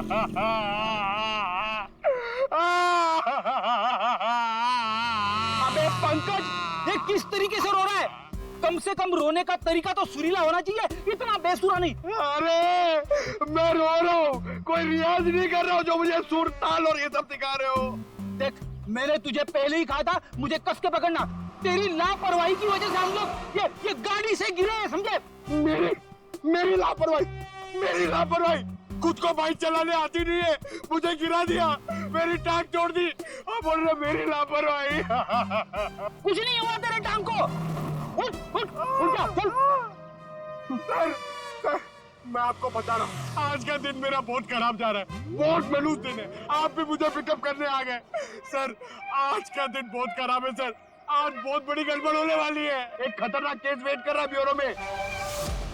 अबे पंकज, ये किस तरीके से रो रहा है? कम से कम रोने का तरीका तो सुरीला होना चाहिए, इतना बेसुरा नहीं। अरे मैं रो रहा हूँ, कोई रियाज नहीं कर रहा हूँ जो मुझे सुर ताल और ये सब सिखा रहे हो। देख, मैंने तुझे पहले ही कहा था मुझे कस के पकड़ना। तेरी लापरवाही की वजह से हम लोग ये गाड़ी से गिरे हैं, समझे? मेरी लापरवाही, खुद को बाइक चलाने आती नहीं है, मुझे गिरा दिया, मेरी टांग तोड़ दी और बोल रहे मेरी लापरवाही। कुछ नहीं हुआ तेरे टांग को। उठ जा, चल। सर, मैं आपको बता रहा हूँ, आज का दिन मेरा बहुत खराब जा रहा है, बहुत मनूस दिन है। आप भी मुझे पिकअप करने आ गए। सर, आज का दिन बहुत खराब है सर, आज बहुत बड़ी गड़बड़ होने वाली है। एक खतरनाक केस वेट कर रहा है ब्यूरो में।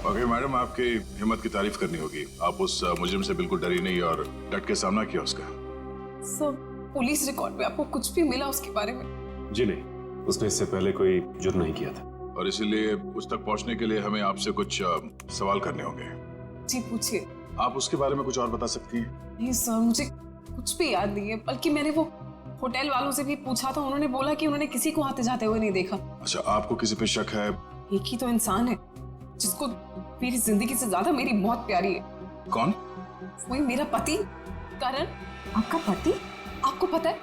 ओके मैडम, आपकी हिम्मत की तारीफ करनी होगी। आप उस मुजरिम से बिल्कुल डरी नहीं और डट के सामना किया उसका। सर, पुलिस रिकॉर्ड में आपको कुछ भी मिला उसके बारे में? जी नहीं, उसने इससे पहले कोई जुर्म नहीं किया था। और इसीलिए उस तक पहुंचने के लिए हमें आपसे कुछ सवाल करने होंगे। जी पूछिए। आप उसके बारे में कुछ और बता सकती हैं? नहीं सर, मुझे कुछ भी याद नहीं है, बल्कि मैंने वो होटल वालों से भी पूछा था, उन्होंने बोला कि उन्होंने किसी को आते जाते हुए नहीं देखा। अच्छा, आपको किसी पे शक है? एक ही तो इंसान है जिसको मेरी जिंदगी से ज्यादा मेरी मौत प्यारी है। कौन? वही मेरा पति करण। आपका पति? आपको पता है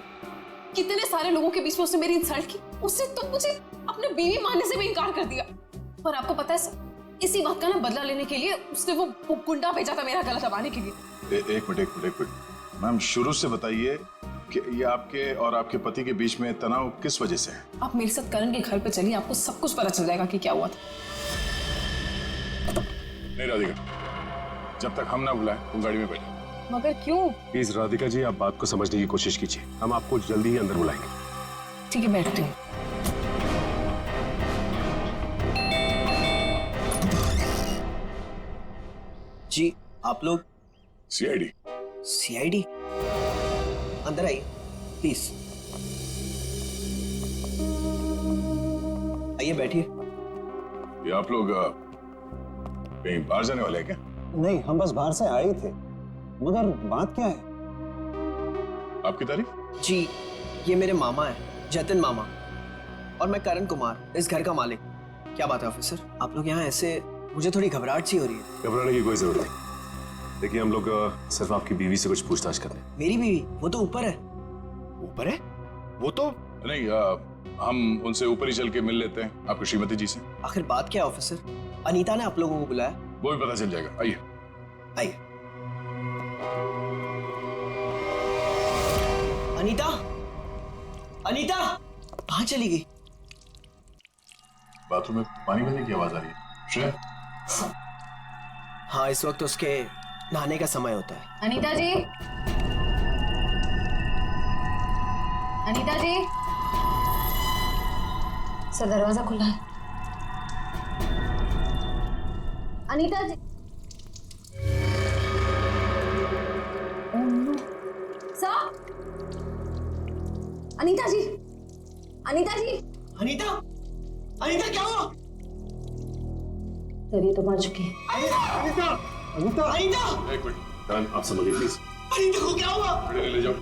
कितने सारे लोगों के बीच में उसने मेरी इंसल्ट की, उससे तो मुझे अपने बीवी मानने से भी इनकार कर दिया। और आपको पता है सर, इसी बात का ना बदला लेने के लिए उसने वो गुंडा भेजा था मेरा गला दबाने के लिए। एक मिनट मैम, शुरू से बताइए कि ये आपके और आपके पति के बीच में तनाव किस वजह से है? आप मेरे साथ करण के घर पे चलिए, आपको सब कुछ पता चल जाएगा कि क्या हुआ था। नहीं राधिका, जब तक हम ना बुलाएं तुम गाड़ी में बैठो। मगर क्यों? प्लीज राधिका जी, आप बात को समझने की कोशिश कीजिए, हम आपको जल्दी ही अंदर बुलाएंगे। ठीक है, बैठती हूँ। जी, आप लोग? सीआईडी। अंदर आइए प्लीज। आइए बैठिए। ये आप लोग कहीं बाहर जाने वाले हैं क्या? नहीं, हम बस बाहर से आए थे, मगर बात क्या है? आपकी तारीफ? जी, ये मेरे मामा हैं, जतिन मामा, और मैं करण कुमार, इस घर का मालिक। क्या बात है ऑफिसर, आप लोग यहाँ ऐसे? मुझे थोड़ी घबराहट सी हो रही है। घबराने की कोई जरूरत नहीं। देखिए, हम लोग सिर्फ आपकी बीवी से कुछ पूछताछ कर रहे हैं। मेरी बीवी? वो तो ऊपर है। ऊपर है? वो तो नहीं, हम उनसे ऊपर ही चल के मिल लेते हैं, आपकी श्रीमती जी से। आखिर बात क्या है ऑफिसर? अनीता ने आप लोगों को बुलाया? वो भी पता चल जाएगा, आइए। आइए। अनीता, अनीता कहाँ चली गई? बाथरूम में पानी भरने की आवाज आ रही है। श्रेया? हाँ, इस वक्त उसके नहाने का समय होता है। अनीता जी, अनीता जी। सर, दरवाजा खुला है। अनीता जी। सर, अनीता जी, अनीता जी। अनीता, अनीता क्या हुआ? तेरी तो मर चुकी है। अनीता, अनीता, अनीता। एक मिनट, करण आप समझिए प्लीज। अनीता को क्या हुआ? ले जाओ।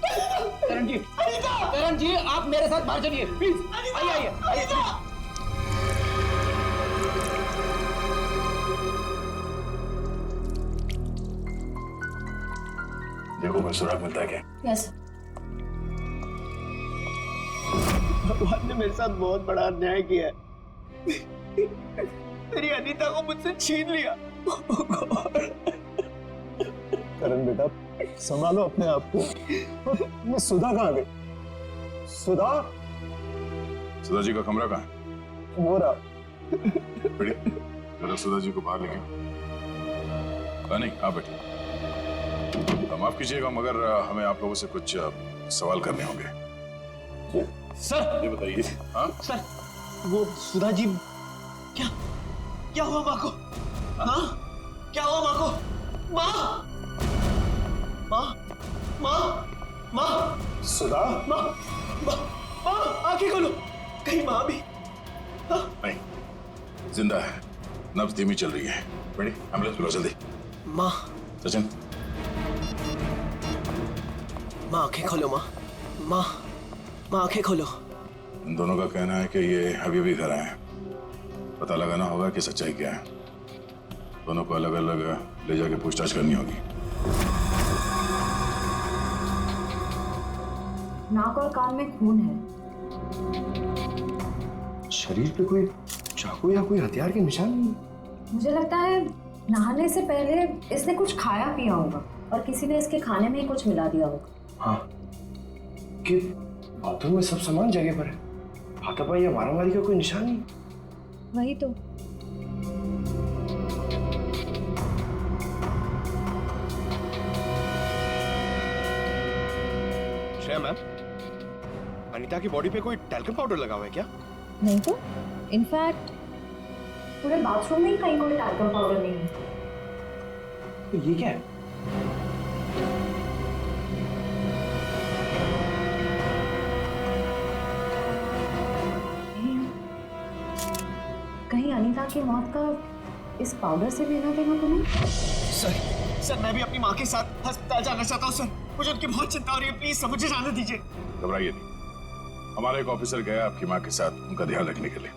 करण जी, आप मेरे साथ बाहर चलिए प्लीज। आइए। देखो कोई सुराग मिलता है क्या? यस। भगवान ने मेरे साथ बहुत बड़ा अन्याय किया है। मेरी अनीता को मुझसे छीन लिया। करण बेटा, संभालो अपने आप को। मैं सुधा कहाँ गई? सुधा जी का कमरा कहाँ है? वो रहा। बढ़िया, जरा सुधा जी को बाहर लेके। नहीं, आप बैठिए। माफ कीजिएगा, मगर हमें आप लोगों से कुछ सवाल करने होंगे। सर, ये बताइए। हाँ सर, वो सुधा जी। क्या हुआ माँ को? हाँ, क्या हुआ माँ को? माँ, माँ, माँ, माँ, सुधा, माँ, माँ, माँ, आंखें खोलो। कहीं माँ भी? नहीं, जिंदा है, नब्ज धीमी चल रही है। बड़ी एम्बुलेंस बुलाओ जल्दी। माँ। सचिन, माँ आंखें खोलो माँ। माँ माँ आंखें खोलो। इन दोनों का कहना है कि ये अभी अभी घर आए हैं। पता लगाना होगा कि सच्चाई क्या है। दोनों को अलग अलग ले जाके पूछताछ करनी होगी। नाक और कान में खून है। शरीर पे कोई चाकू या कोई हथियार के निशान नहीं। मुझे लगता है नहाने से पहले इसने कुछ खाया पिया होगा और किसी ने इसके खाने में ही कुछ मिला दिया होगा। हाँ, कि बाथरूम में सब सामान जगह पर है। हाथापाई या मारामारी का कोई निशान नहीं। वही तो। श्रेया मैम, अनीता की बॉडी पे कोई टैल्कम पाउडर लगा हुआ है क्या? नहीं तो इनफैक्ट पूरे बाथरूम में ही कहीं कोई टैल्कम पाउडर नहीं है। तो ये क्या है? कहीं अनीता की मौत का इस पाउडर से लेना देना तो नहीं? सर मैं भी अपनी माँ के साथ अस्पताल जाना चाहता हूँ सर। मुझे उनकी बहुत चिंता हो रही है, प्लीज सर मुझे जाने दीजिए। घबराइए नहीं, हमारा एक ऑफिसर गया आपकी माँ के साथ उनका ध्यान रखने के लिए।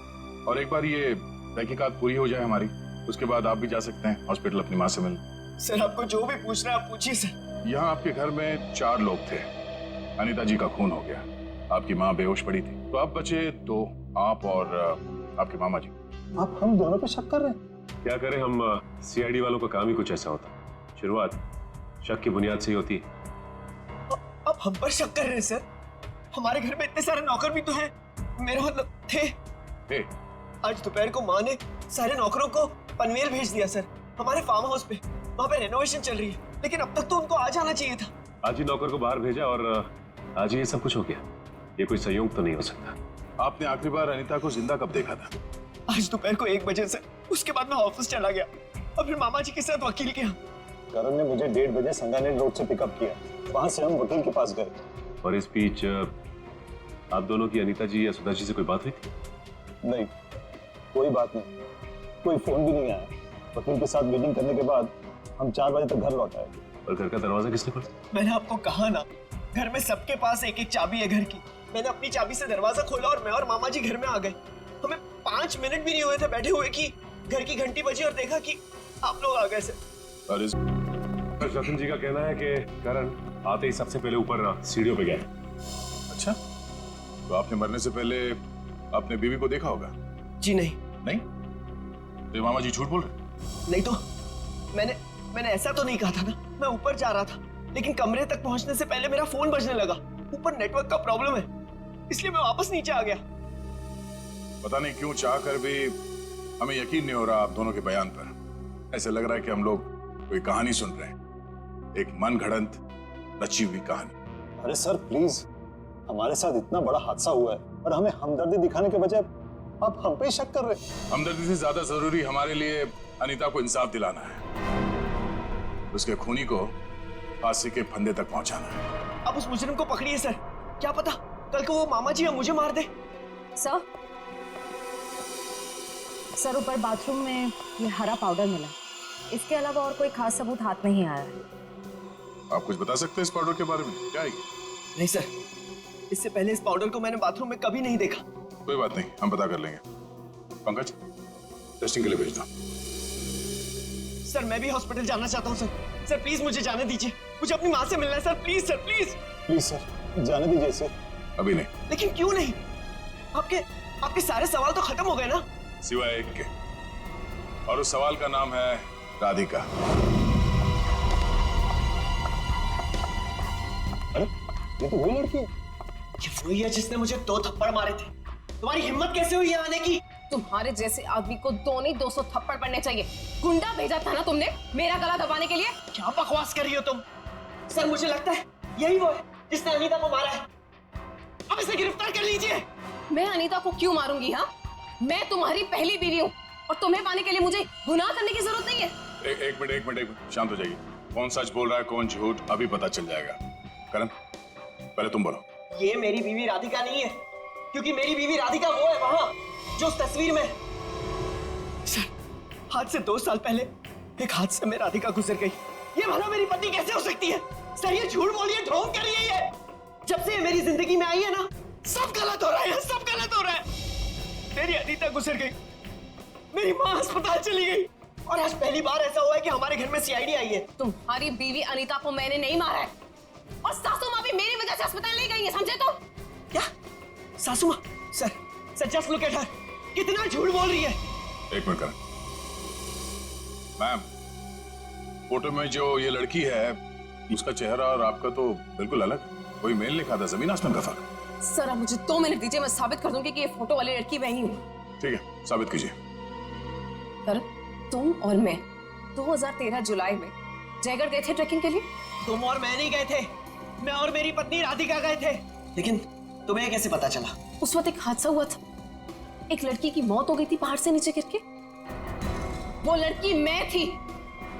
और एक बार ये तहकीकात पूरी हो जाए हमारी, उसके बाद आप भी जा सकते हैं हॉस्पिटल अपनी माँ से मिलने। सर आपको जो भी पूछना है आप पूछिए सर। यहाँ आपके घर में 4 लोग थे। अनीता जी का खून हो गया, आपकी माँ बेहोश पड़ी थी, तो आप बचे 2, आप और आपके मामा जी। आप हम दोनों पे शक कर रहे हैं? क्या करें हम, सीआईडी वालों का काम ही कुछ ऐसा होता है। शुरुआत शक की बुनियाद से ही होती है। आप हम पर शक कर रहे हैं सर? हमारे घर में इतने सारे नौकर भी तो हैं। मेरा मतलब थे। हे, आज दोपहर को माँ ने सारे नौकरों को पनवेल भेज दिया सर, हमारे फार्म हाउस पे। वहाँ पे रेनोवेशन चल रही है, लेकिन अब तक तो उनको आ जाना चाहिए था। आज ही नौकर को बाहर भेजा और आज ही ये सब कुछ हो गया। ये कोई संयोग तो नहीं हो सकता। आपने आखिरी बार अनीता को जिंदा कब देखा था? आज दोपहर को 1 बजे से। उसके बाद मैं ऑफिस चला गया और फिर मामा जी के साथ वकील के यहाँ। करण ने मुझे 1:30 बजे संगानेर रोड से पिकअप किया। वहां से हम वकील के पास गए। और इस बीच आप दोनों की अनीता जी या सुधा जी से कोई बात हुई थी? नहीं, कोई बात नहीं, कोई फोन भी नहीं आया। वकील के साथ मीटिंग करने के बाद हम 4 बजे तक घर लौट आए। और घर का दरवाजा किसने खोला? मैंने आपको कहा ना, घर में सबके पास एक एक चाबी है घर की। मैंने अपनी चाबी से दरवाजा खोला और मैं और मामा जी घर में आ गए। हमें 5 मिनट भी नहीं हुए थे बैठे हुए कि घर की घंटी बजी और देखा कि आप लोग आ गए सर। और इस रतन जी का कहना है कि करण आते ही सबसे पहले ऊपर सीढ़ियों पे गया। अच्छा, तो आपने मरने से पहले अपने बीवी को देखा होगा? जी नहीं। नहीं? तो ये मामा जी झूठ बोल रहे? नहीं तो मैंने ऐसा तो नहीं कहा था ना। मैं ऊपर जा रहा था, लेकिन कमरे तक पहुंचने से पहले मेरा फोन बजने लगा। ऊपर नेटवर्क का प्रॉब्लम है, इसलिए मैं वापस नीचे आ गया। पता नहीं क्यों चाह कर भी हमें यकीन नहीं हो रहा आप दोनों के बयान पर। ऐसे लग रहा है कि हम लोग कोई कहानी सुन रहे हैं, एक मन घड़ंत रची हुई कहानी। अरे सर प्लीज, हमारे साथ इतना बड़ा हादसा हुआ है और हमें हमदर्दी दिखाने के बजाय आप हम पे शक कर रहे हैं। हमदर्दी से ज्यादा जरूरी हमारे लिए अनीता को इंसाफ दिलाना है, उसके खूनी को फांसी के फंदे तक पहुंचाना है। अब उस मुजरिम को पकड़िए सर, क्या पता कल को वो मामा जी या मुझे मार दे। सर ऊपर बाथरूम में ये हरा पाउडर मिला, इसके अलावा और कोई खास सबूत हाथ नहीं आया है। आप कुछ बता सकते हैं इस पाउडर के बारे में? क्या है ये? नहीं सर, इससे पहले इस पाउडर को मैंने बाथरूम में कभी नहीं देखा। कोई बात नहीं, हम पता कर लेंगे। पंकज, टेस्टिंग के लिए भेज दो। सर मैं भी हॉस्पिटल जाना चाहता हूँ सर। सर प्लीज मुझे जाने दीजिए, मुझे अपनी माँ से मिलना है sir. Please sir, please please sir, जाने दीजिए इसे। अभी नहीं। लेकिन क्यों नहीं? आपके सारे सवाल तो खत्म हो गए ना, सिवाय एक के, और उस सवाल का नाम है राधिका। अरे ये तो वही लड़की है। ये वही है जिसने मुझे 2 थप्पड़ मारे थे। तुम्हारी हिम्मत कैसे हुई यहाँ आने की? तुम्हारे जैसे आदमी को 2 नहीं 200 थप्पड़ पड़ने चाहिए। गुंडा भेजा था ना तुमने मेरा गला दबाने के लिए। क्या बकवास कर रही हो तुम? सर मुझे लगता है यही वो है जिसने अनीता को मारा है। अब इसे गिरफ्तार कर लीजिए। मैं अनीता को क्यों मारूंगी? हाँ, मैं तुम्हारी पहली बीवी हूँ और तुम्हें पाने के लिए मुझे गुनाह करने की जरूरत नहीं है। एक मिनट, शांत हो जाइए। कौन सच बोल रहा है कौन झूठ अभी पता चल जाएगा। करण, पहले तुम बोलो। ये मेरी बीवी राधिका नहीं है, क्योंकि मेरी बीवी राधिका वो है वहां जो उस तस्वीर में। सर, आज से 2 साल पहले एक हादसे में राधिका गुजर गई। ये भला मेरी पत्नी कैसे हो सकती है? सर ये झूठ बोलिए, ढोंग कर रही है ये। जब से ये मेरी जिंदगी में आई है ना, सब गलत हो रहा है, सब गलत हो रहा है। मेरी अनीता गुजर गई, मेरी माँ अस्पताल चली गई, और आज पहली बार ऐसा हुआ है कि हमारे घर में सीआईडी आई है। तुम्हारी बीवी अनीता को मैंने नहीं मारा है, और सासू माँ भी मेरी वजह से अस्पताल ले गई है, समझे तो? क्या सासू माँ? Sir just look at her, कितना झूठ बोल रही है। एक मिनट करें। मैम, फोटो में जो ये लड़की है, उसका चेहरा और आपका तो बिल्कुल अलग, कोई मेल नहीं खाता, जमीन आसमान का फर्क। सर अब मुझे 2 मिनट दीजिए, मैं साबित कर दूंगी कि ये फोटो वाली लड़की वही हूँ। ठीक है, साबित कीजिए। सर तुम और मैं 2013 जुलाई में जयगढ़ गए थे ट्रैकिंग के लिए। तुम और मैं नहीं गए थे, मैं और मेरी पत्नी राधिका गए थे। लेकिन तुम्हें कैसे पता चला? उस वक्त एक हादसा हुआ था, एक लड़की की मौत हो गई थी पहाड़ से नीचे गिर के। वो लड़की मैं थी,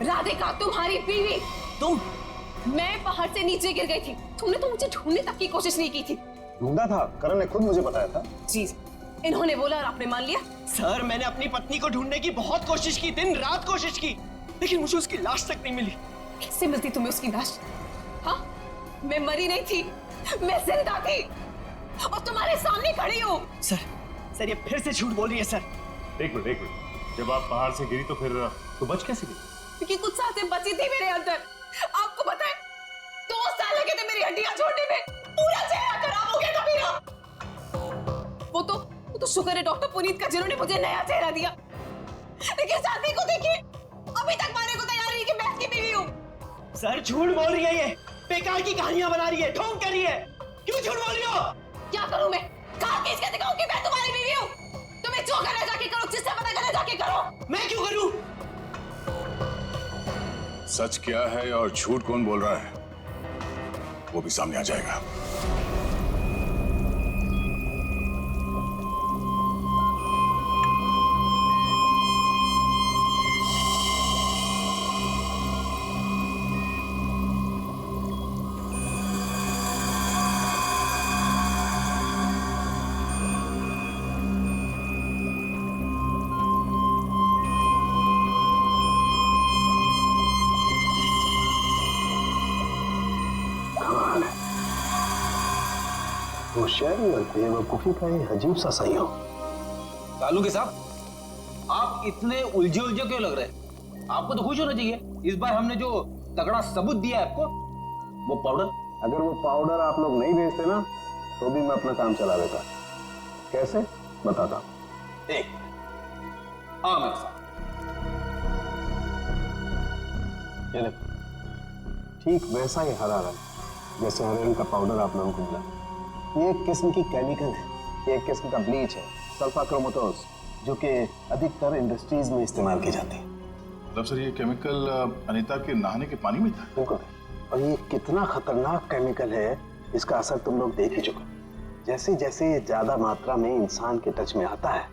राधिका तुम्हारी बीवी। तुम? मैं पहाड़ से नीचे गिर गई थी, तुमने तो मुझे ढूंढने तक की कोशिश नहीं की थी। ढूंढा था, करण ने खुद मुझे बताया था। जी इन्होंने बोला और आपने मान लिया। सर मैंने अपनी पत्नी को ढूंढने की बहुत कोशिश की, दिन रात कोशिश की, लेकिन मुझे उसकी लाश तक नहीं मिली। कैसे मिलती तुम्हें उसकी लाश? हाँ, मैं मरी नहीं थी, मैं जिंदा थी और तुम्हारे सामने खड़ी हूँ। सर ये फिर से झूठ बोल रही है सर। एक मिनट, जब आप पहाड़ से गिरी तो फिर तो बच कैसे गई? क्योंकि कुछ सांसें बची थी मेरे अंदर। आपको पता है 2 साल लगे थे मेरी हड्डियां छोड़ने में, पूरा चेहरा खराब हो गया था मेरा। वो तो शुक्र है डॉक्टर पुनीत का, जिन्होंने मुझे नया चेहरा दिया। लेकिन शादी को देखिए, अभी तक मारने को तैयार नहीं कि मैं इसकी बीवी हूँ। सर झूठ बोल रही है ये, बेकार की कहानियां बना रही है, ढोंग कर रही है। क्यों झूठ बोल रही हो? क्या करूं मैं? कहां खींच के दिखाऊं कि मैं तुम्हारी बीवी हूं? तुम्हें जो करना जाके करो, जिससे पता करना जाके करो। मैं क्यों करूं? सच क्या है और झूठ कौन बोल रहा है, वो भी सामने आ जाएगा। होशियारी और बेवकूफी का ये अजीब सा संयोग। कालू के साहब, आप इतने उलझे क्यों लग रहे हैं? आपको तो खुश होना चाहिए, इस बार हमने जो तगड़ा सबूत दिया है आपको, वो पाउडर। अगर वो पाउडर आप लोग नहीं भेजते ना, तो भी मैं अपना काम चला देता। कैसे बताता हूं। एक हाँ मेरे साथ ये देखो, ठीक वैसा ही हरा रंग जैसे हरे रंग का पाउडर आप लोगों को मिला। ये एक किस्म की केमिकल है, ये एक किस्म का ब्लीच है, सल्फा क्रोमेटोज, जो कि अधिकतर इंडस्ट्रीज में इस्तेमाल की जाती है। मतलब सर ये केमिकल अनीता के नहाने के पानी में था? बिल्कुल। और ये कितना खतरनाक केमिकल है, इसका असर तुम लोग देख ही चुके। जैसे जैसे ये ज्यादा मात्रा में इंसान के टच में आता है,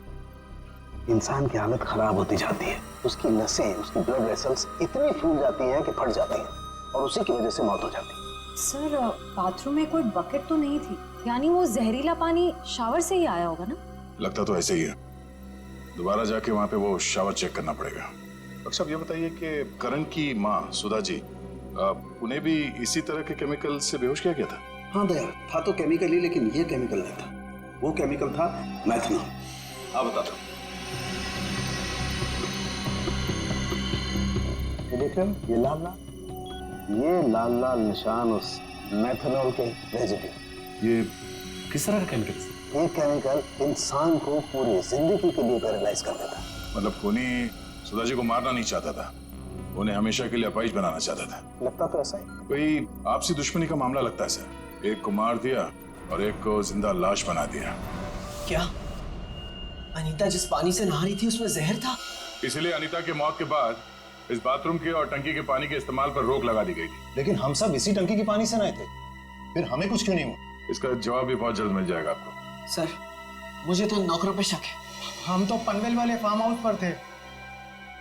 इंसान की हालत खराब होती जाती है। उसकी नसें, उसकी ब्लड वेसल्स इतनी फूल जाती हैं कि फट जाती हैं, और उसी की वजह से मौत हो जाती है। सर बाथरूम में कोई बकेट तो नहीं थी, यानी वो जहरीला पानी शावर से ही आया होगा ना? लगता तो ऐसे ही है। दोबारा जाके वहां पे वो शावर चेक करना पड़ेगा। डॉक्टर साहब ये बताइए कि करण की माँ सुधा जी, उन्हें भी इसी तरह के केमिकल से बेहोश किया गया था? हाँ दया, था तो केमिकल ही, लेकिन ये केमिकल नहीं था। वो केमिकल था मैथनॉल। हाँ बता दो। ये देख रहे हो, ये लाल लाल निशान उस मैथनॉल के रेजिड्यू। ये किस तरह का केमिकल? ये केमिकल इंसान को पूरी जिंदगी के लिए पैरालाइज कर देता है। मतलब खूनी सुधा जी को मारना नहीं चाहता था, उन्हें हमेशा के लिए अपाहिज बनाना चाहता था। लगता तो ऐसा ही। कोई आपसी दुश्मनी का मामला लगता है सर। एक को मार दिया और एक को जिंदा लाश बना दिया। क्या अनीता जिस पानी से नहा रही थी उसमें जहर था? इसलिए अनीता की मौत के बाद इस बाथरूम के और टंकी के पानी के इस्तेमाल पर रोक लगा दी गई थी। लेकिन हम सब इसी टंकी के पानी से नहाए थे, फिर हमें कुछ क्यों नहीं हुआ? इसका जवाब भी बहुत जल्द मिल जाएगा आपको। सर मुझे तो नौकरों पे शक है। हम तो पनवेल वाले फार्म हाउस पर थे,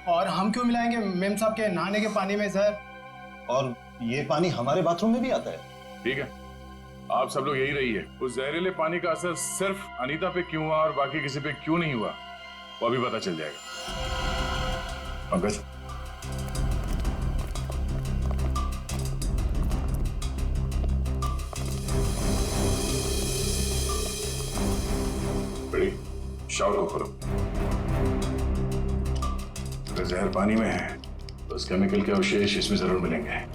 और हम क्यों मिलाएंगे मेम साहब के नहाने के पानी में सर? और ये पानी हमारे बाथरूम में भी आता है। ठीक है, आप सब लोग यही रहिए। उस जहरीले पानी का असर सिर्फ अनीता पे क्यों हुआ और बाकी किसी पे क्यों नहीं हुआ, वो अभी पता चल जाएगा। पंकज, शावर को खोलो। अगर जहर पानी में है तो उस केमिकल के अवशेष इसमें जरूर मिलेंगे।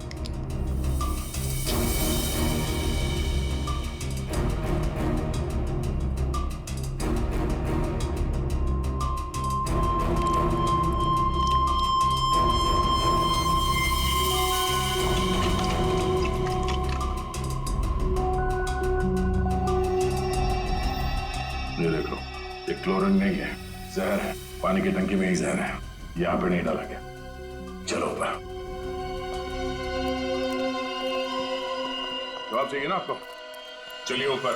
ये देखो, ये क्लोरीन नहीं है, जहर है। पानी की टंकी में ही जहर है, यहाँ पे नहीं डाला गया। चलो ऊपर। जवाब चाहिए ना आपको? चलिए ऊपर।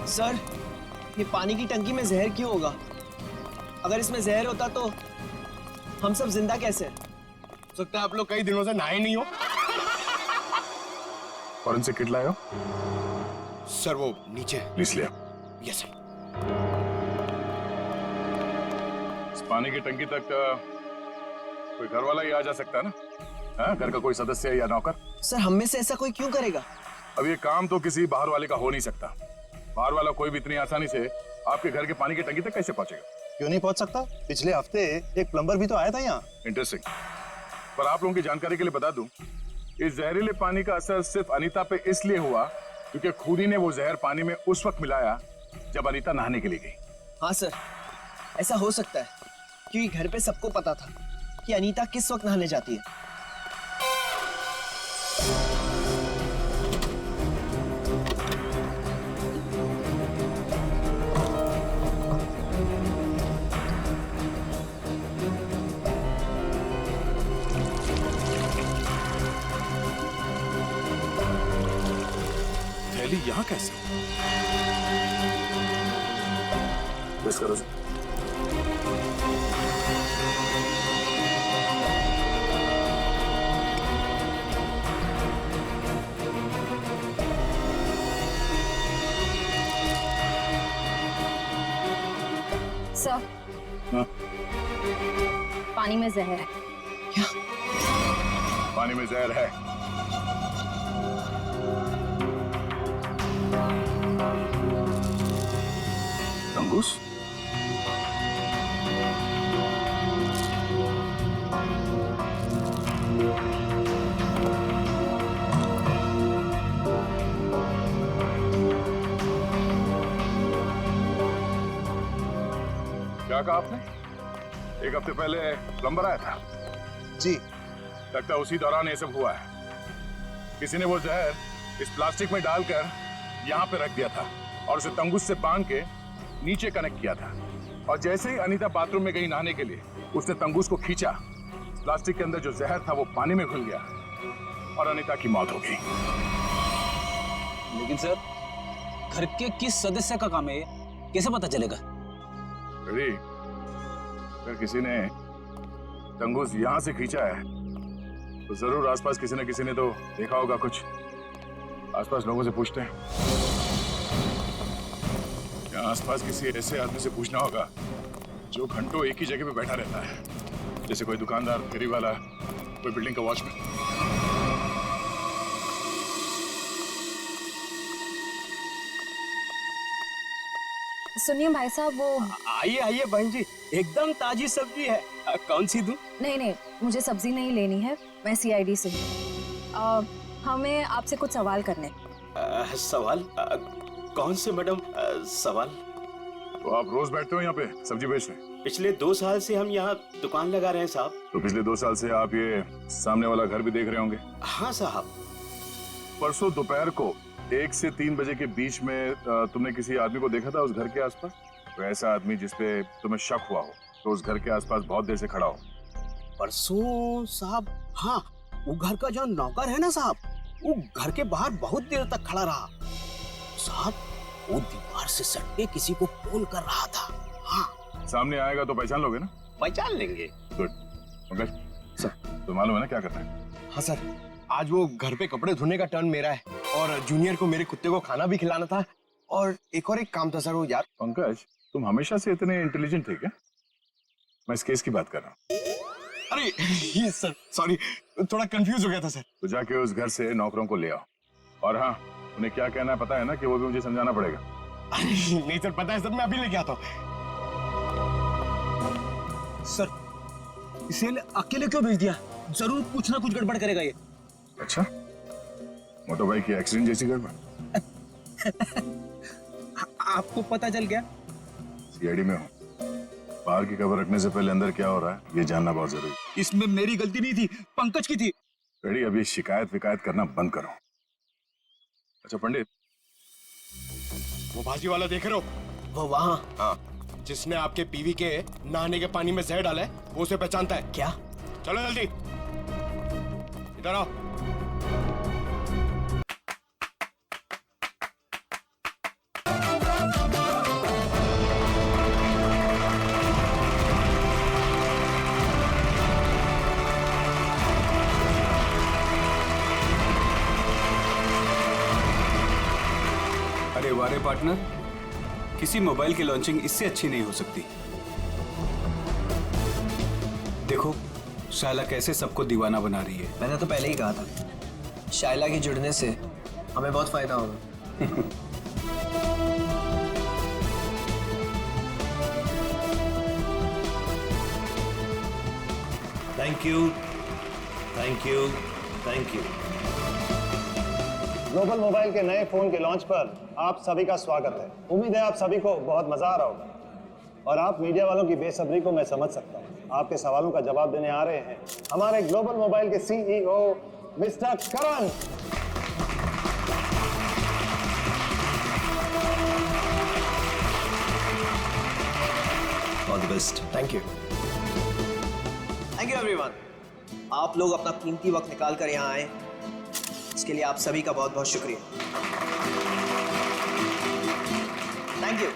सर, ये पानी की टंकी में जहर क्यों होगा? अगर इसमें जहर होता तो हम सब जिंदा कैसे? हो सकता है आप लोग कई दिनों से नहाए नहीं हो। फॉरेंसिक किट लाए हो? सर वो नीचे। प्लीज लिया। Yes sir. इस पानी की टंकी तक कोई घर वाला ही आ जा सकता है ना? हाँ, घर का कोई सदस्य या नौकर? सर, हम में से ऐसा कोई क्यों करेगा? अब ये काम तो किसी बाहर वाले का हो नहीं सकता। बाहर वाला कोई भी इतनी आसानी से आपके घर के पानी की टंकी तक कैसे पहुंचेगा? क्यों नहीं पहुंच सकता? पिछले हफ्ते एक प्लम्बर भी तो आया था यहाँ। इंटरेस्टिंग। पर आप लोगों की जानकारी के लिए बता दूं, इस जहरीले पानी का असर सिर्फ अनीता पे इसलिए हुआ क्योंकि खुदी ने वो जहर पानी में उस वक्त मिलाया जब अनीता नहाने के लिए गई। हाँ सर, ऐसा हो सकता है क्योंकि घर पे सबको पता था कि अनीता किस वक्त नहाने जाती है। थैली यहाँ कैसे? बस करो। सर, हाँ? पानी में जहर है। क्या? पानी में जहर है? तंगुस? क्या कहा आपने? एक हफ्ते पहले प्लम्बर आया था? जी। लगता है उसी दौरान ये सब हुआ है। किसी ने वो जहर इस प्लास्टिक में डालकर यहाँ पे रख दिया था और उसे तंगुस से बांध के नीचे कनेक्ट किया था। और जैसे ही अनीता बाथरूम में गई नहाने के लिए, उसने तंगुस को खींचा। प्लास्टिक के अंदर जो जहर था वो पानी में घुल गया और अनीता की मौत हो गई। लेकिन सर, घर के किस सदस्य का काम है ये? कैसे पता चलेगा? अरे, अगर किसी ने तंगुस यहाँ से खींचा है तो जरूर आसपास किसी न किसी ने तो देखा होगा कुछ। आसपास लोगों से पूछते हैं। या आसपास किसी ऐसे आदमी से पूछना होगा जो घंटों एक ही जगह पे बैठा रहता है, जैसे कोई दुकानदार, फेरी वाला, कोई बिल्डिंग का वॉचमैन। सुनिए भाई साहब, वो आइए आइए बहन जी, एकदम ताजी सब्जी है। कौन सी दूं? नहीं, मुझे सब्जी नहीं लेनी है। मैं सीआईडी से हूँ। हमें आपसे कुछ सवाल करने। सवाल? कौन से मैडम सवाल? तो आप रोज बैठते हो यहाँ पे सब्जी बेचने? पिछले 2 साल से हम यहाँ दुकान लगा रहे हैं साहब। तो पिछले 2 साल से आप ये सामने वाला घर भी देख रहे होंगे? हाँ साहब। परसों दोपहर को 1 से 3 बजे के बीच में तुमने किसी आदमी को देखा था उस घर के आसपास? तो ऐसा आदमी जिसपे तुम्हें शक हुआ हो, तो उस घर के आसपास बहुत देर से खड़ा हो। परसों साहब, हाँ, वो घर का जो नौकर है ना साहब, वो घर के बाहर बहुत देर तक खड़ा रहा साहब। वो दीवार से सट के किसी को फोन कर रहा था। हाँ। सामने आएगा तो पहचान लोगे ना? पहचान लेंगे। गुड। पंकज सर, तो मालूम है ना क्या करना है? हाँ सर, आज वो घर पे कपड़े धोने का टर्न मेरा है और जूनियर को मेरे कुत्ते को खाना भी खिलाना था और एक काम था सर वो यार। पंकज, तुम हमेशा से इतने इंटेलिजेंट थे क्या? मैं इस केस की बात कर रहा हूँ। अरे ये सर सॉरी, थोड़ा कंफ्यूज हो गया था सर। तो जाके उस घर से नौकरों को ले आओ, और हाँ, उन्हें क्या कहना है पता है ना, कि वो भी मुझे समझाना पड़ेगा। अरे नहीं सर, पता है सर, मैं अभी लेके आता हूँ। सर इसे अकेले क्यों भेज दिया? जरूर कुछ ना कुछ गड़बड़ करेगा ये। अच्छा, मोटर बाइक की एक्सीडेंट जैसी गड़बड़? आपको पता चल गया? सीआईडी में हूँ, बाहर की खबर रखने से पहले अंदर क्या हो रहा है ये जानना बहुत जरूरी। इसमें मेरी गलती नहीं थी, पंकज की थी। पेड़ी, अभी शिकायत विकायत करना बंद करो। अच्छा पंडित, वो भाजी वाला देख रहे हो? वो वहाँ। हाँ, जिसने आपके बीवी के नहाने के पानी में जहर डाला है, वो उसे पहचानता है क्या? चलो जल्दी इधर आओ। अरे वारे पार्टनर, किसी मोबाइल की लॉन्चिंग इससे अच्छी नहीं हो सकती। देखो शायला कैसे सबको दीवाना बना रही है। मैंने तो पहले ही कहा था, शायला के जुड़ने से हमें बहुत फायदा होगा। Thank you, thank you, thank you. Global mobile के नए फोन के लॉन्च पर आप सभी का स्वागत है। उम्मीद है आप सभी को बहुत मजा आ रहा होगा, और आप मीडिया वालों की बेसब्री को मैं समझ सकता हूँ। आपके सवालों का जवाब देने आ रहे हैं हमारे ग्लोबल मोबाइल के CEO mister Karan. All the best. Thank you everyone. आप लोग अपना कीमती वक्त निकाल कर यहाँ आए, इसके लिए आप सभी का बहुत बहुत शुक्रिया। Thank you.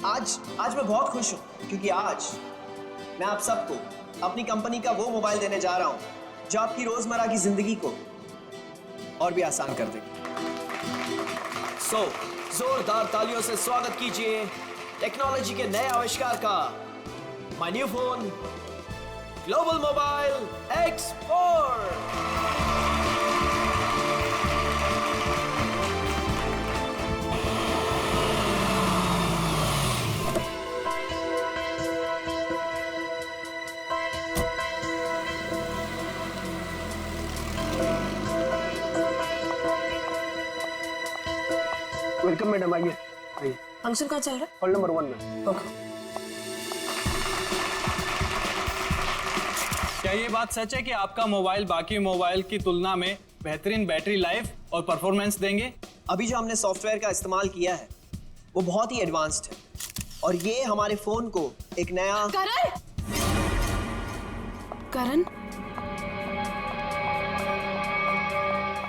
आज मैं बहुत खुश हूं, क्योंकि आज मैं आप सबको अपनी कंपनी का वो मोबाइल देने जा रहा हूं जो आपकी रोजमर्रा की जिंदगी को और भी आसान कर देगा। सो जोरदार तालियों से स्वागत कीजिए टेक्नोलॉजी के नए आविष्कार का, my new phone global mobile X4। Welcome madam, आइए आइए। फंक्शन कहाँ चल रहा है? हॉल नंबर 1 में। ओके। क्या ये बात सच है कि आपका मोबाइल बाकी मोबाइल की तुलना में बेहतरीन बैटरी लाइफ और परफॉर्मेंस देंगे? अभी जो हमने सॉफ्टवेयर का इस्तेमाल किया है वो बहुत ही एडवांस्ड है, और ये हमारे फोन को एक नया करण करण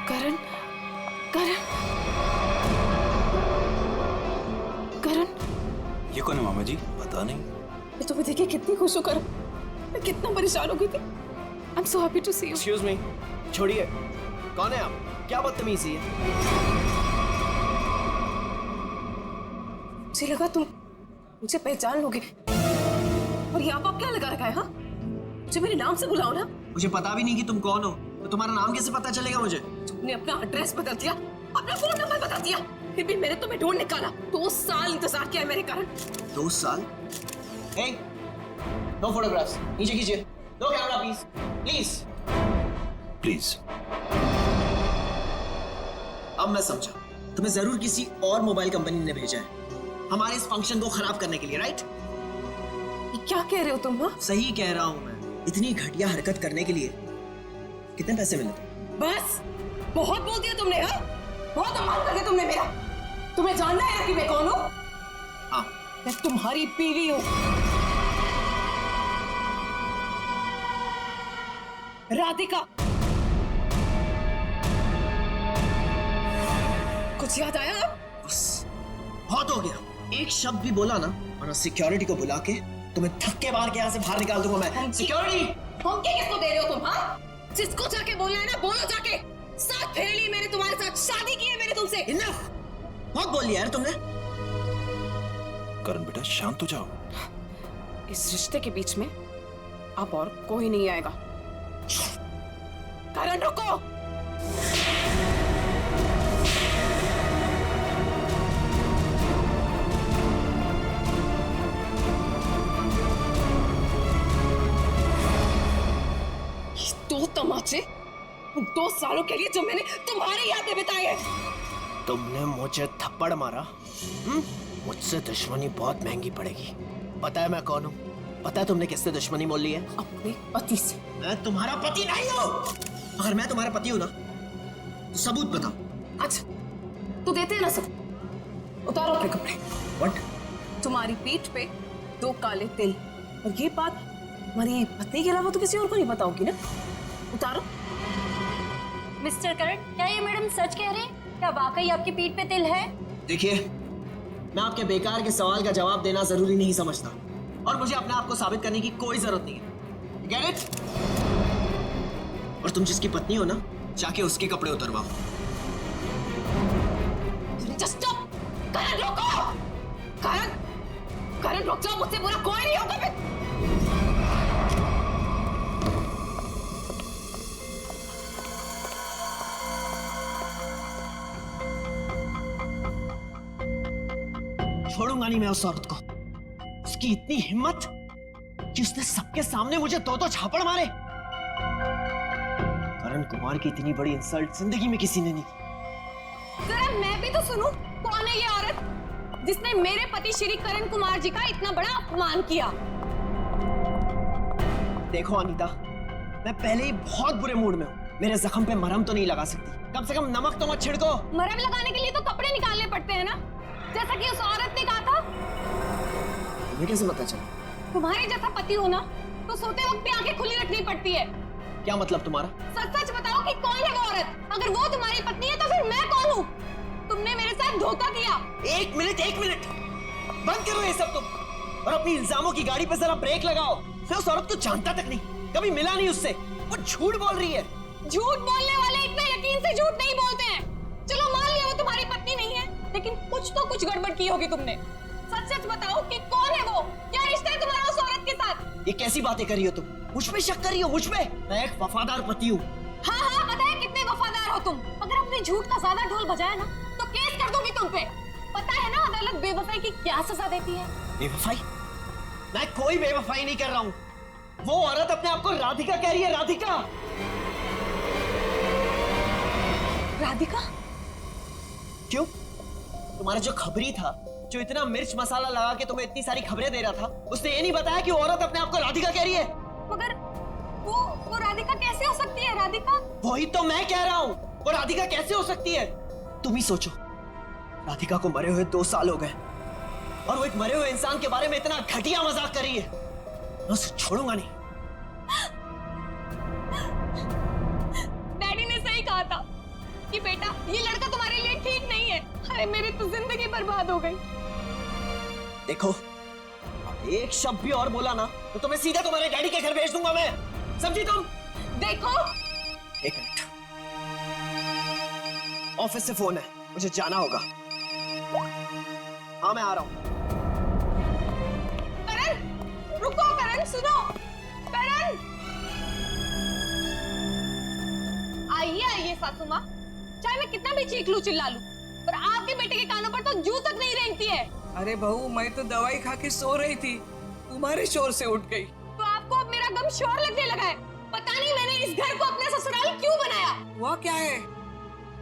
करण करण करण ये कौन है मामा जी? पता नहीं। मैं तुम्हें देखे कितनी खुश हूँ करण, मैं कितना परेशान हो गई थी। I am so happy to see you. Excuse me, छोड़िए, कौन है आप? क्या बदतमीजी है? मुझे लगा तुम मुझे पहचान लोगे, और यहाँ पर क्या लगा रखा है? हाँ, मुझे मेरे नाम से बुलाओ ना। मुझे पता भी नहीं कि तुम कौन हो, तो तुम्हारा नाम कैसे पता चलेगा मुझे? तुमने अपना एड्रेस बदल दिया, अपना फोन नंबर बदल दिया, फिर भी मैंने तुम्हें ढूंढ निकाला। 2 साल इंतजार किया है मेरे कारण। 2 साल? Hey, no photographs. नीचे कीजिए। No camera, please. Please. Please. अब मैं समझा, तुम्हें जरूर किसी और मोबाइल कंपनी ने भेजा है हमारे इस फंक्शन को खराब करने के लिए, राइट? ये क्या कह रहे हो तुम? हाँ, सही कह रहा हूं मैं। इतनी घटिया हरकत करने के लिए कितने पैसे मिले? बस बहुत बोल दिया तुमने। हाँ, बहुत अपमान कर दिया तुमने मेरा। तुम्हें जानना है ना कि मैं कौन हूँ? हाँ, मैं तुम्हारी बीवी हूँ, राधिका। कुछ याद आया? बस बहुत हो गया। एक शब्द भी बोला ना, और सिक्योरिटी को बुला के तुम्हें धक्के मार के यहाँ से बाहर निकाल दूंगा मैं। सिक्योरिटी! धमकी किसको दे रहे हो तुम? हाँ, जिसको जाके बोलना है ना, बोलो जाके। साथ फेरे लिए मैंने तुम्हारे साथ, शादी की है मैंने तुमसे। इनफ! बहुत बोल लिया यार तुमने। करण बेटा शांत हो जाओ। इस रिश्ते के बीच में अब और कोई नहीं आएगा। करण रुको। दो तमाचे 2 सालों के लिए जो मैंने तुम्हारे याद में बिताए हैं। तुमने मुझे थप्पड़ मारा? मुझसे दुश्मनी बहुत महंगी पड़ेगी। पता है मैं कौन हूँ? पता है तुमने किससे दुश्मनी मोल ली है? अपने पति से। मैं तुम्हारा पति नहीं हूँ। अगर मैं तुम्हारा पति हूँ ना तो सबूत बताओ। अच्छा तो देते हैं ना सब। उतारो अपने कपड़े। व्हाट? तुम्हारी पीठ पे 2 काले तिल, और ये बात हमारी पत्नी के अलावा तो किसी और को नहीं पता होगी ना। उतारो। मिस्टर करण, क्या ये मैडम सच कह रहे हैं? क्या वाकई आपकी पीठ पे तिल है? देखिए, मैं आपके बेकार के सवाल का जवाब देना जरूरी नहीं समझता, और मुझे अपने आप को साबित करने की कोई जरूरत नहीं है। Get it? और तुम जिसकी पत्नी हो ना, जाके उसके कपड़े उतरवाओ। Just stop! करण रुको! करण रुक जाओ, मुझसे बुरा कोई नहीं होगा। छोड़ूंगा नहीं मैं उस औरत को। उसकी इतनी हिम्मत कि उसने सबके सामने मुझे 2 झापड़ मारे। करण कुमार की इतनी बड़ी इंसल्ट जिंदगी में किसी ने नहीं की। जरा मैं भी तो सुनूं, कौन है ये औरत जिसने मेरे पति श्री करण कुमार जी का इतना बड़ा अपमान किया? देखो अनीता, मैं पहले ही बहुत बुरे मूड में हूँ। मेरे जख्म पे मरहम तो नहीं लगा सकती, कम से कम नमक तो मत छिड़को। मरहम लगाने के लिए तो कपड़े निकालने पड़ते हैं ना, जैसा कि उस औरत ने कहा था। तुम्हें कैसे पता चला? तुम्हारे जैसा पति हो ना तो सोते वक्त भी आंखें खुली रखनी पड़ती है। क्या मतलब तुम्हारा? सच सच बताओ कि कौन है वो औरत? अगर वो तुम्हारी पत्नी है तो फिर मैं कौन हूँ? तुमने मेरे साथ धोखा किया। एक मिनट बंद करो ये सब तुम, और अपनी इल्जामों की गाड़ी पे जरा ब्रेक लगाओ। मैं उस औरत को जानता तक नहीं, कभी मिला नहीं उससे। वो झूठ बोल रही है। झूठ बोलने वाले इतना यकीन से झूठ नहीं बोलते हैं। चलो मान लिया वो तुम्हारी पत्नी नहीं है, लेकिन कुछ गड़बड़ की होगी तुमने। सच सच बताओ कि कौन है वो? क्या रिश्ता है तुम्हारा उस औरत के साथ? ये कैसी बातें कर रही हो तुम? मुझ पे शक कर रही हो? मुझ पे? मैं एक वफादार पति हूँ। हाँ पता है कितने वफादार हो तुम। अगर अपने झूठ का ज्यादा ढोल बजाया ना तो केस कर दूंगी तुम पे। पता है ना अदालत बेवफाई की क्या सजा देती है? बेवफाई? मैं कोई बेवफाई नहीं कर रहा हूँ। वो औरत अपने आप को राधिका कह रही है। राधिका? राधिका? क्यों? तुम्हारा जो खबरी था, जो इतना मिर्च मसाला लगा के तुम्हें इतनी सारी खबरें दे रहा था, उसने ये नहीं बताया कि वो औरत अपने आप को राधिका कह रही है। मगर वो राधिका कैसे हो सकती है? राधिका? वही तो मैं कह रहा हूँ, वो राधिका कैसे हो सकती है? तुम ही सोचो, राधिका को मरे हुए 2 साल हो गए, और वो एक मरे हुए इंसान के बारे में इतना घटिया मजाक कर रही है। मैं उसे छोड़ूंगा नहीं। डैडी ने सही कहा था कि बेटा ये लड़का तुम्हारे लिए ठीक नहीं है। अरे मेरी तो जिंदगी बर्बाद हो गई। देखो, एक शब्द भी और बोला ना तो तुम्हें सीधा तुम्हारे डैडी के घर भेज दूंगा मैं। समझी तुम? देखो, एक मिनट, ऑफिस से फोन है, मुझे जाना होगा। हाँ मैं आ रहा हूँ। करण रुको, करण सुनो, करण। आइए सासू माँ, चाहे मैं कितना भी चीख लूं चिल्ला लूं, पर आपके बेटे के कानों पर तो जू तक नहीं रेंगती है। अरे बहू, मैं तो दवाई खा के सो रही थी, तुम्हारे शोर से उठ गई। तो आपको अब मेरा गम शोर लगने लगा है। पता नहीं मैंने इस घर को अपने ससुराल क्यों बनाया। वह क्या है?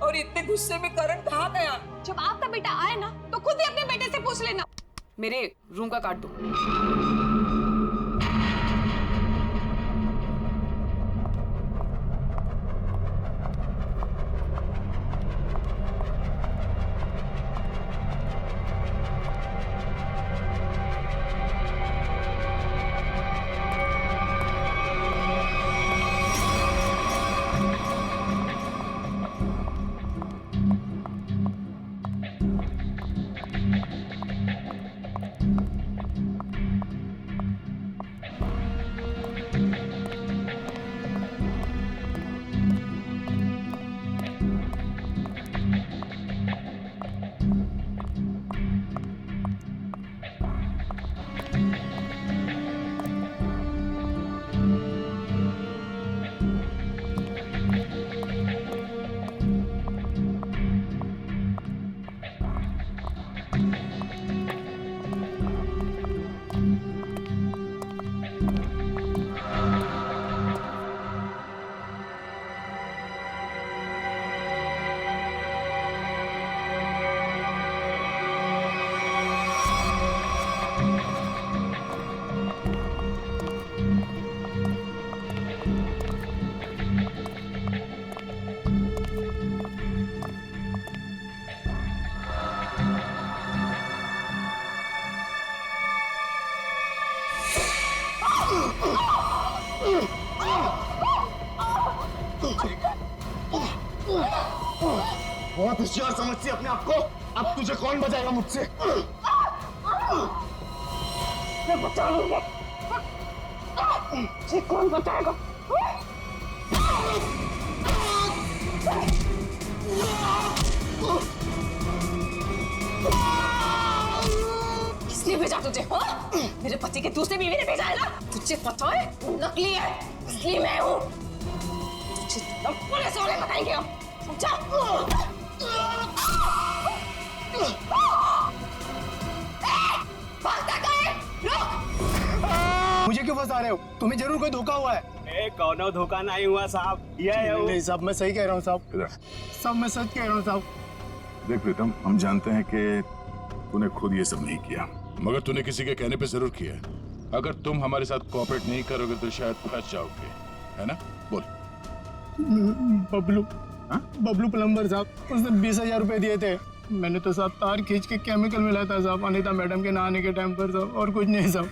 और इतने गुस्से में करण कहाँ गया? जब आपका बेटा आए ना तो खुद ही अपने बेटे से पूछ लेना। मेरे रूम का काट दो। बहुत होशियार समझती है अपने आप को। अब तुझे कौन बचाएगा मुझसे? मैं बचा लूंगा। तुझे कौन बचाएगा? किसने भेजा तुझे? हाँ? मेरे पति के दूसरे बीवी ने भेजा है ना? तुझे पता है नकली है, असली मैं हूँ। तुझे तो पुलिस वाले बताएंगे हम, समझा? भागता कहाँ है? रुक! मुझे क्यों फंसा रहे हो? तुम्हें जरूर कोई धोखा हुआ है। कौनो धोखा नहीं हुआ साहब, ये है वो। नहीं साहब, मैं सही कह रहा हूँ साहब। साहब मैं सच कह रहा हूँ साहब। देख प्रीतम, हम जानते हैं कि तूने खुद ये सब नहीं किया, मगर तूने किसी के कहने पे जरूर किया है। अगर तुम हमारे साथ कोऑपरेट नहीं करोगे तो शायद फंस जाओगे, है ना? बोल। बबलू, बबलू प्लम्बर साहब, उसने 20,000 रुपए दिए थे। मैंने तो साहब तार खींच के केमिकल मिलाया था साहब, अनीता मैडम के नहाने के टाइम पर साहब, और कुछ नहीं साहब।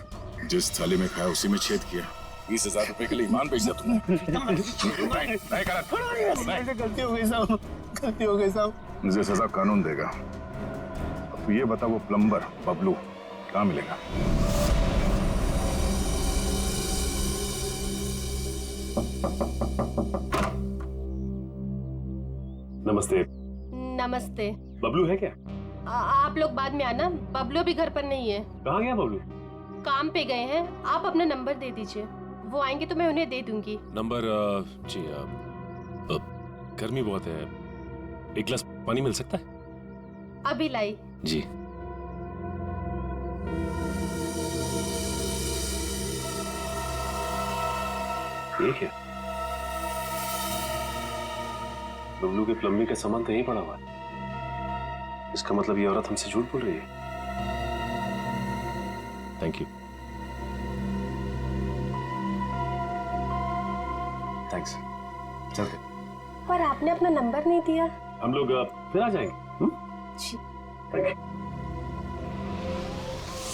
जिस थाली में खाया उसी में छेद किया। 20,000 रुपए के लिए ईमान बेच दिया तुमने। गलती हो गई साहब, गलती हो गई साहब। मुझे सजा कानून देगा। अब ये बता, वो प्लम्बर बबलू कहाँ मिलेगा? नमस्ते। नमस्ते। बबलू है क्या? आप लोग बाद में आना, बबलू अभी घर पर नहीं है। कहाँ गया बबलू? काम पे गए हैं। आप अपना नंबर दे दीजिए, वो आएंगे तो मैं उन्हें दे दूंगी। नंबर? जी गर्मी बहुत है, एक गिलास पानी मिल सकता है? अभी लाई। जी। ये क्या? बबलू के प्लम्बिंग का सामान तो यहीं पड़ा हुआ है। इसका मतलब ये औरत हमसे झूठ बोल रही है। Thank you. थैंक्स। चलते। पर आपने अपना नंबर नहीं दिया। हम लोग फिर आ जाएंगे। जी। Thank you.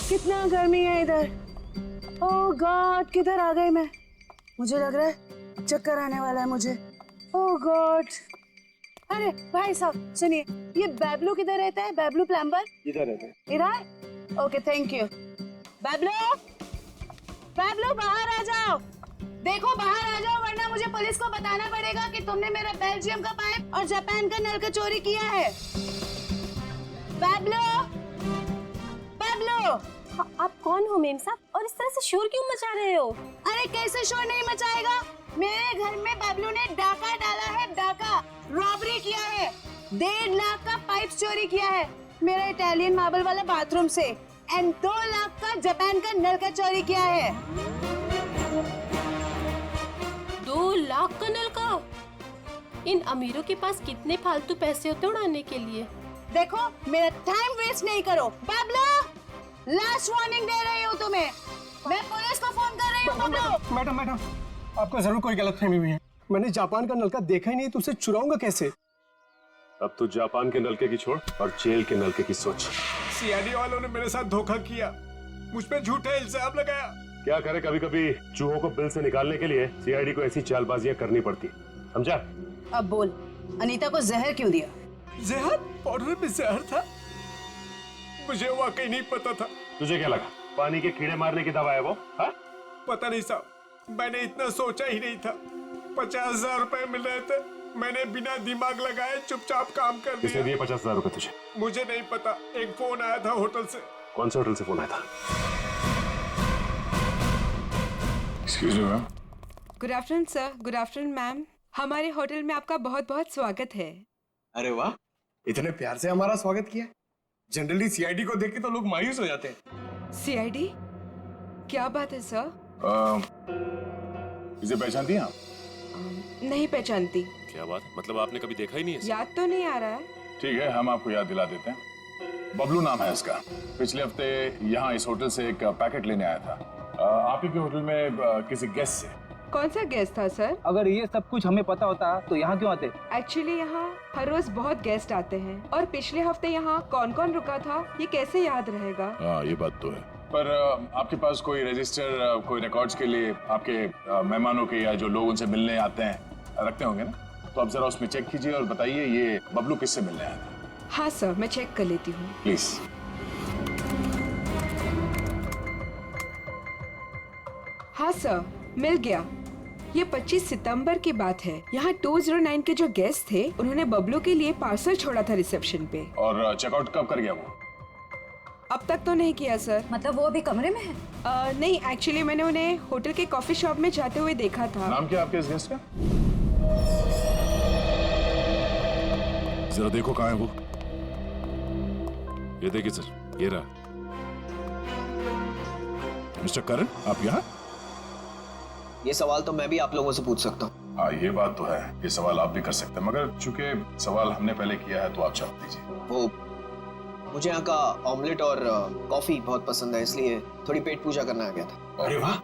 कितना गर्मी है इधर। ओह गॉड, किधर आ गई मैं? मुझे लग रहा है चक्कर आने वाला है मुझे। ओह गॉड। अरे भाई साहब सुनिए, ये बैबलू किधर रहता है? बैबलू प्लम्बर इधर रहता है। इधर? Okay thank you. Bablu, Bablu बाहर आ जाओ। देखो बाहर आ जाओ, वरना मुझे पुलिस को बताना पड़ेगा कि तुमने मेरा बेल्जियम का पाइप और जापान का नल का चोरी किया है। बैबलू, बैबलू। आप कौन हो मेम साहब, और इस तरह से शोर क्यों मचा रहे हो? अरे कैसे शोर नहीं मचाएगा? मेरे घर में बबलू ने डाका डाला है, डाका रॉबरी किया है। 1.5 लाख का पाइप चोरी किया है मेरा इटालियन मार्बल वाला बाथरूम से, एंड 2 लाख का जापान का नल का चोरी किया है। 2 लाख का नल का? इन अमीरों के पास कितने फालतू पैसे होते उड़ाने के लिए। देखो मेरा टाइम वेस्ट नहीं करो। बबलू, लास्ट वार्निंग दे रही हूँ तुम्हें, मैं पुलिस को फोन कर रही हूँ। बबलू। मैडम, आपको जरूर कोई गलतफहमी हुई है। मैंने जापान का नलका देखा ही नहीं, तो उसे चुराऊंगा कैसे? अब तो जापान के नलके की छोड़ और जेल के नलके की सोच। सीआईडी वालों ने मेरे साथ धोखा किया, मुझ पे झूठा इल्जाम लगाया। क्या करे, कभी कभी चूहों को बिल से निकालने के लिए सीआईडी को ऐसी चालबाजियां करनी पड़ती, समझा? अब बोल, अनीता को जहर क्यों दिया? जहर? पाउडर में जहर था? मुझे वाकई नहीं पता था। तुझे क्या लगा पानी के कीड़े मारने की दवा है वो? हा? पता नहीं साहब, मैंने इतना सोचा ही नहीं था। 50,000 रुपए मिल रहे थे, मैंने बिना दिमाग लगाए चुपचाप काम कर दिया। किसने दिए 50,000 रुपए तुझे? मुझे नहीं पता, एक फोन आया था होटल से। कौन से होटल से फोन आया था? Excuse me ma'am. Good afternoon sir. Good afternoon ma'am. हमारे होटल में आपका बहुत बहुत स्वागत है। अरे वाह, इतने प्यार से हमारा स्वागत किया। जनरली सीआईडी को देख के तो लोग मायूस हो जाते हैं। सीआईडी? क्या बात है सर? इसे पहचानती हैं आप? नहीं पहचानती। क्या बात, मतलब आपने कभी देखा ही नहीं है? याद तो नहीं आ रहा है। ठीक है, हम आपको याद दिला देते हैं। बबलू नाम है इसका। पिछले हफ्ते यहाँ इस होटल से एक पैकेट लेने आया था आप ही के होटल में किसी गेस्ट से। कौन सा गेस्ट था सर? अगर ये सब कुछ हमें पता होता तो यहाँ क्यों आते? एक्चुअली यहाँ हर रोज बहुत गेस्ट आते हैं, और पिछले हफ्ते यहाँ कौन कौन रुका था ये कैसे याद रहेगा? हाँ ये बात तो है, पर आपके पास कोई रजिस्टर, कोई रिकॉर्ड्स के लिए आपके मेहमानों के या जो लोग उनसे मिलने आते हैं रखते होंगे ना? तो तो आप जरा उसमें चेक कीजिए और बताइए ये बबलू किससे मिलने आया था। हाँ सर, मैं चेक कर लेती हूँ। प्लीज। हाँ सर, मिल गया। ये 25 सितंबर की बात है। यहाँ 209 के जो गेस्ट थे उन्होंने बबलू के लिए पार्सल छोड़ा था रिसेप्शन पे। और चेकआउट कब कर गया वो? अब तक तो नहीं किया सर। मतलब वो अभी कमरे में है? नहीं, एक्चुअली मैंने उन्हें होटल के कॉफी शॉप में जाते हुए देखा था। नाम क्या आपके इस गेस्ट का? जरा देखो कहाँ है वो। ये देखिए सर, ये रहा। मिस्टर करण, आप यहाँ? ये सवाल तो मैं भी आप लोगों से पूछ सकता हूँ। हाँ, ये बात तो है, ये सवाल आप भी कर सकते हैं, मगर चूंकि सवाल हमने पहले किया है तो आप जवाब दीजिए। वो मुझे यहाँ का ऑमलेट और कॉफी बहुत पसंद है, इसलिए थोड़ी पेट पूजा करना आ गया था। अरे वाह,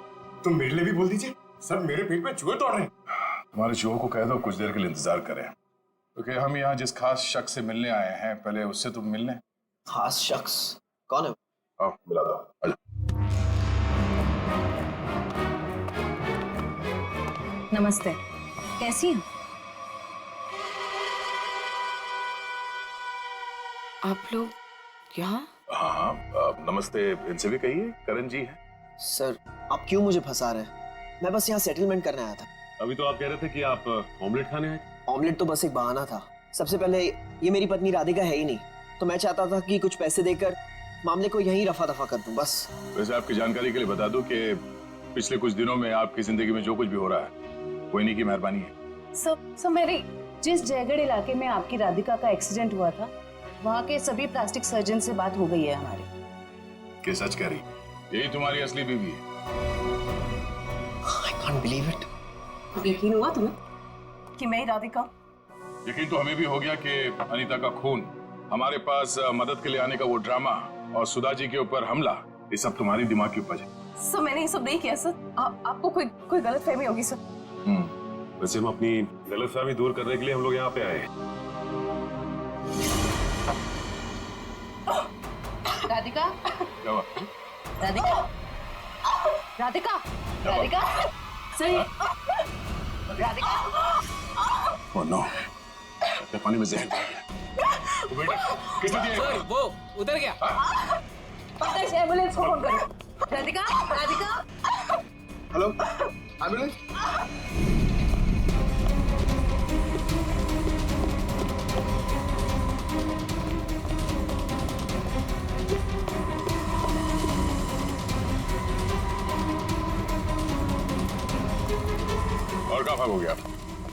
तुम मेरे लिए भी बोल दीजिए। सर, मेरे पेट में चूहे दौड़ रहे हैं। तुम्हारे चूहों को कह दो कुछ देर के लिए इंतजार करें, क्योंकि हम यहाँ जिस खास शख्स से मिलने आए हैं, पहले उससे तुम मिलने। खास शख्स कौन है? आओ मिला दो। आजा। नमस्ते, कैसी हैं? आप लोग यहाँ? हाँ हाँ, नमस्ते इनसे भी कहिए, करण जी है। सर, आप क्यों मुझे फंसा रहे हैं? मैं बस यहाँ सेटलमेंट करने आया था। अभी तो आप कह रहे थे कि आप ऑमलेट खाने आए। ऑमलेट तो बस एक बहाना था। सबसे पहले ये मेरी पत्नी राधिका है ही नहीं, तो मैं चाहता था कि कुछ पैसे देकर मामले को यहीं रफा दफा कर दूं, बस। वैसे आपकी जानकारी के लिए बता दूं कि पिछले कुछ दिनों में आपकी जिंदगी में जो कुछ भी हो रहा है कोई नहीं की मेहरबानी है। सब मेरी जिस जयगढ़ इलाके में आपकी राधिका का एक्सीडेंट हुआ था, वहाँ के सभी प्लास्टिक सर्जन से बात हो गई है हमारी। क्या सच कह रही? यही तुम्हारी असली बीवी है? I can't believe it। यकीन हुआ तुम्हें कि मैं ही राधिका? यकीन तो हमें भी हो गया कि अनीता का खून, हमारे पास मदद के लिए आने का वो ड्रामा और सुधा जी के ऊपर हमला, ये सब तुम्हारी दिमाग की उपज है। सर, मैंने ये सब नहीं किया सर। आपको कोई गलतफहमी होगी सर। वैसे हम अपनी गलतफहमी दूर करने के लिए हम लोग यहाँ पे आए हैं। राधिका, क्या बात? राधिका, राधिका, राधिका, सही, राधिका। ओह नो, पानी में जहर। बेटा, किसने दिया? सर, वो उधर गया। एम्बुलेंस को फोन करो। राधिका, राधिका। Hello, ambulance. और कहाँ भाग हो गया?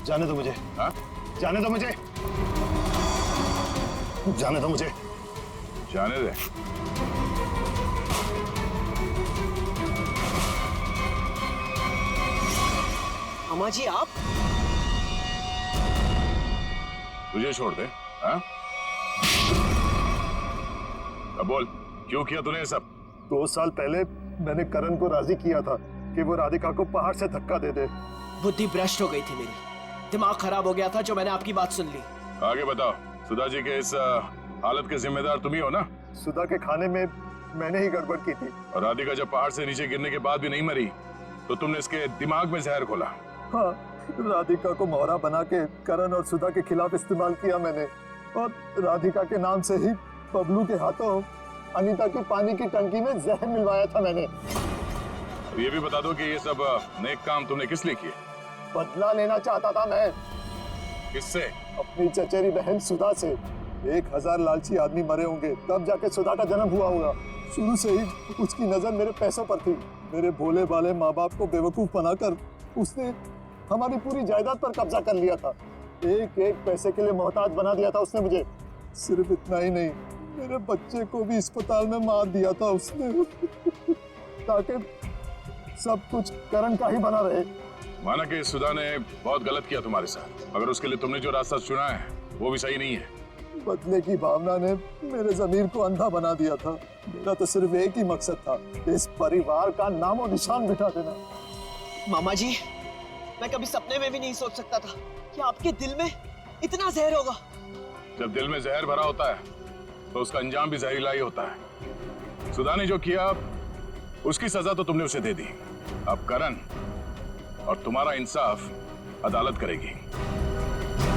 जाने दो मुझे। हाँ? जाने दो मुझे। जाने दो मुझे। जाने दे। अम्मा जी, आप? तुझे छोड़ दे? हाँ? अब बोल, क्यों किया तूने ये सब? 2 साल पहले मैंने करण को राजी किया था कि वो राधिका को पहाड़ से धक्का दे दे। बुद्धि भ्रष्ट हो गई थी मेरी, दिमाग खराब हो गया था जो मैंने आपकी बात सुन ली। आगे बताओ, सुधा जी के इस हालत के जिम्मेदार तुम ही हो ना? सुधा के खाने में मैंने ही गड़बड़ की थी। और राधिका जब पहाड़ से नीचे गिरने के बाद भी नहीं मरी तो तुमने इसके दिमाग में जहर घोला। हाँ, राधिका को मोहरा बना के करण और सुधा के खिलाफ इस्तेमाल किया मैंने, और राधिका के नाम से ही बबलू के हाथों अनीता की पानी की टंकी में जहर मिलवाया था मैंने। अब ये भी बता दो कि ये सब नेक काम तुमने किस लिए किए? बदला लेना चाहता था मैं। किससे? अपनी चचेरी बहन सुधा से। 1000 लालची आदमी मरे होंगे तब जाके सुधा का जन्म हुआ होगा। शुरू से ही उसकी नजर मेरे पैसों पर थी। मेरे भोले भाले माँ बाप को बेवकूफ बनाकर उसने हमारी पूरी जायदाद पर कब्जा कर लिया था। एक एक पैसे के लिए मोहताज बना दिया था उसने मुझे। सिर्फ इतना ही नहीं, मेरे बच्चे को भी अस्पताल में मार दिया था उसने ताकि सब कुछ करण का ही बना रहे। माना कि सुधा ने बहुत गलत किया तुम्हारे साथ, मगर उसके लिए तुमने जो रास्ता चुना है वो भी सही नहीं है। बदले की भावना ने मेरे जमीर को अंधा बना दिया था। मेरा तो सिर्फ एक ही मकसद था, इस परिवार का नामो निशान मिटा देना। मामा जी, मैं कभी सपने में भी नहीं सोच सकता था कि आपके दिल में इतना जहर होगा। जब दिल में जहर भरा होता है तो उसका अंजाम भी जहरीला ही होता है। सुधा ने जो किया उसकी सजा तो तुमने उसे दे दी। अब करण और तुम्हारा इंसाफ अदालत करेगी।